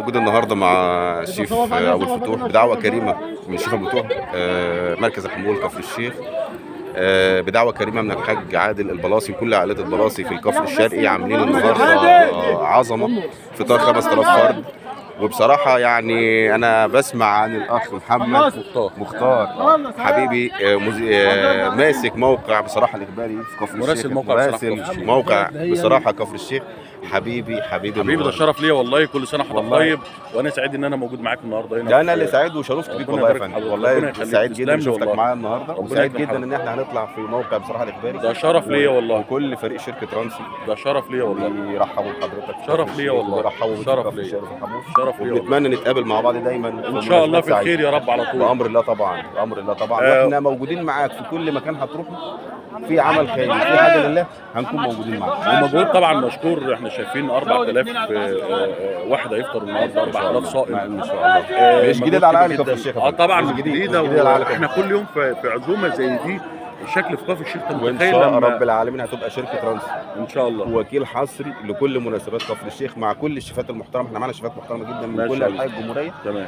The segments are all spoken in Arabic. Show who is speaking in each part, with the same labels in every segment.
Speaker 1: موجود النهارده مع الشيف ابو الفتوح بدعوه كريمه من الشيف ابو الفتوح، مركز الحمول كفر الشيخ، بدعوه كريمه من الحاج عادل البلاصي وكل عائلات البلاصي في الكفر الشرقي. عاملين النهارده عظمه، فطار 5000 فرد. وبصراحه يعني انا بسمع عن الاخ محمد مختار حبيبي، ماسك موقع بصراحه الاخباري في كفر الشيخ، مراسل موقع بصراحه كفر الشيخ. حبيبي
Speaker 2: ده شرف ليا والله. كل سنه حضرتك طيب، وانا سعيد ان انا موجود معاك النهارده هنا.
Speaker 1: ده انا اللي سعيد وشرفت بيك والله يا فندم، والله سعيد جدا شفتك معايا النهارده، وسعيد جدا ان احنا هنطلع في موقع بصراحه الاخباري.
Speaker 2: ده شرف ليا والله،
Speaker 1: وكل فريق شركه رانسي
Speaker 2: ده شرف ليا والله،
Speaker 1: بيرحبوا بحضرتك.
Speaker 2: شرف ليا والله،
Speaker 1: بيرحبوا بيك
Speaker 2: شرف
Speaker 1: في
Speaker 2: ليا،
Speaker 1: الحمول.
Speaker 2: شرف ليا،
Speaker 1: ونتمنى نتقابل مع بعض دايما
Speaker 2: ان شاء الله في الخير يا رب على طول.
Speaker 1: بامر الله طبعا، بامر الله طبعا. واحنا موجودين معاك في كل مكان هتروحه، في عمل خيري في حاجه لله هنكون موجودين معاك.
Speaker 2: ومجهود طبعا مشكور. احنا شايفين 4000 واحد هيفطر النهارده، 4000 صائم
Speaker 1: ان شاء الله. مش جديد على اهل كفر الشيخ.
Speaker 2: طبعا مش جديده، واحنا كل يوم في عزومه زي دي. الشكل في كفر الشيخ
Speaker 1: وان شاء رب العالمين هتبقى شركه رانسي
Speaker 2: ان شاء الله
Speaker 1: وكيل حصري لكل مناسبات كفر الشيخ مع كل الشيفات المحترمه. احنا معانا شيفات محترمه جدا من كل انحاء الجمهوريه.
Speaker 2: تمام.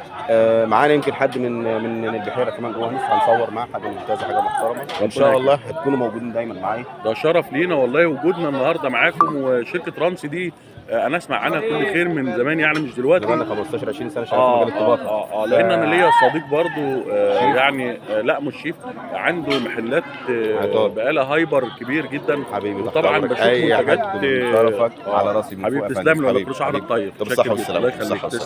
Speaker 1: معانا يمكن حد من البحيره كمان جوه، هنصور معاه حد من كذا حاجه محترمه. ان شاء الله هتكونوا موجودين دايما معايا.
Speaker 2: ده شرف لينا والله وجودنا النهارده معاكم. وشركه رانسي دي انا اسمع عنها كل خير من زمان، يعني مش دلوقتي،
Speaker 1: بقالنا 15 20 سنه شغال في مجال الطباخ.
Speaker 2: لان انا ليا صديق برضو يعني لا مش شيف، عنده محلات بقالها هايبر كبير جدا.
Speaker 1: حبيبي
Speaker 2: وطبعا بشوف منتجات
Speaker 1: على راسي من
Speaker 2: حبيبي. تسلم لي، ولا كل سنه وحضرتك طيب.
Speaker 1: بالصحه والسلامه.